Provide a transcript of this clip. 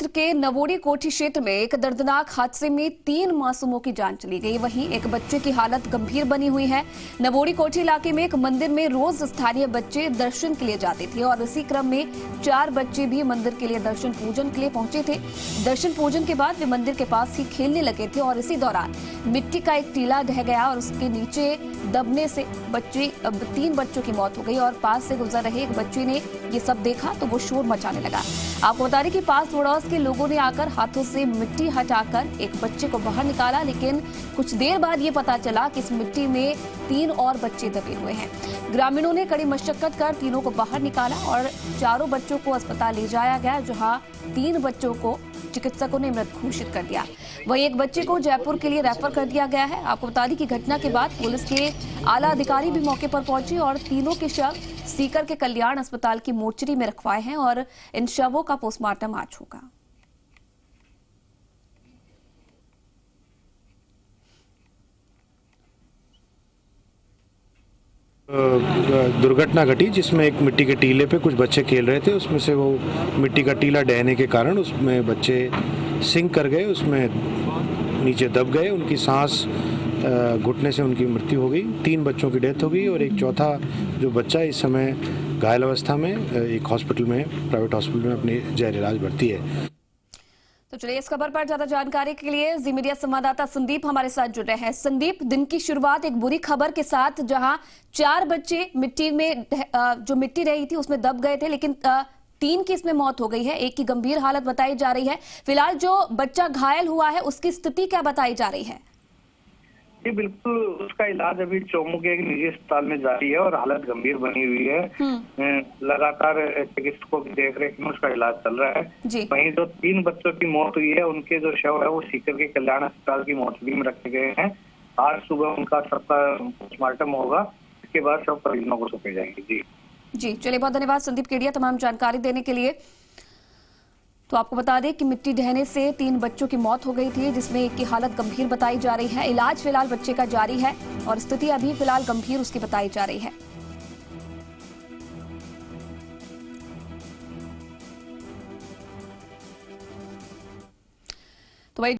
क्षेत्र के नवोड़ी कोठी क्षेत्र में एक दर्दनाक हादसे में 3 मासूमों की जान चली गई। वहीं एक बच्चे की हालत गंभीर बनी हुई है। नवोड़ी कोठी इलाके में एक मंदिर में रोज स्थानीय बच्चे दर्शन के लिए जाते थे और इसी क्रम में 4 बच्चे भी मंदिर के लिए दर्शन पूजन के लिए पहुंचे थे। दर्शन पूजन के बाद वे मंदिर के पास ही खेलने लगे थे और इसी दौरान मिट्टी का एक टीला ढह गया और उसके नीचे दबने से 3 बच्चों की मौत हो गई और पास से गुजर रहे एक बच्चे ने ये सब देखा तो वो शोर मचाने लगा। आपको बता दें कि पास पड़ोस के लोगों ने आकर हाथों से मिट्टी हटाकर एक बच्चे को बाहर निकाला, लेकिन कुछ देर बाद ये पता चला कि इस मिट्टी में 3 और बच्चे दबे हुए हैं। ग्रामीणों ने कड़ी मशक्कत कर तीनों को बाहर निकाला और 4 बच्चों को अस्पताल ले जाया गया, जहां 3 बच्चों को चिकित्सकों ने मृत घोषित कर दिया। वहीं एक बच्चे को जयपुर के लिए रेफर कर दिया गया है। आपको बता दें कि घटना के बाद पुलिस के आला अधिकारी भी मौके पर पहुंचे और तीनों के शव सीकर के कल्याण अस्पताल की मोर्चरी में रखवाए हैं और इन शवों का पोस्टमार्टम आज होगा। दुर्घटना घटी जिसमें एक मिट्टी के टीले पे कुछ बच्चे खेल रहे थे। उसमें से वो मिट्टी का टीला डहने के कारण उसमें बच्चे सिंक कर गए, उसमें नीचे दब गए। उनकी सांस घुटने से उनकी मृत्यु हो गई। 3 बच्चों की डेथ हो गई और एक चौथा जो बच्चा इस समय घायल अवस्था में एक हॉस्पिटल में, प्राइवेट हॉस्पिटल में अपनी जैर इलाज भर्ती है। तो चलिए इस खबर पर ज्यादा जानकारी के लिए जी मीडिया संवाददाता संदीप हमारे साथ जुड़ रहे हैं। संदीप, दिन की शुरुआत एक बुरी खबर के साथ, जहां 4 बच्चे मिट्टी में जो मिट्टी रही थी उसमें दब गए थे, लेकिन 3 की इसमें मौत हो गई है, एक की गंभीर हालत बताई जा रही है। फिलहाल जो बच्चा घायल हुआ है उसकी स्थिति क्या बताई जा रही है? जी बिल्कुल, उसका इलाज अभी चौमू के एक निजी अस्पताल में जारी है और हालत गंभीर बनी हुई है। लगातार चिकित्सकों की देखरेख में उसका इलाज चल रहा है। वहीं जो 3 बच्चों की मौत हुई है उनके जो शव है वो सीकर के कल्याण अस्पताल की मोर्चरी में रखे गए हैं। आज सुबह उनका सबका पोस्टमार्टम होगा, इसके बाद सब परिजनों को सौंपे जाएंगे। जी चलिए, बहुत धन्यवाद संदीप केडिया तमाम जानकारी देने के लिए। तो आपको बता दें कि मिट्टी ढहने से 3 बच्चों की मौत हो गई थी, जिसमें एक की हालत गंभीर बताई जा रही है। इलाज फिलहाल बच्चे का जारी है और स्थिति अभी फिलहाल गंभीर उसकी बताई जा रही है।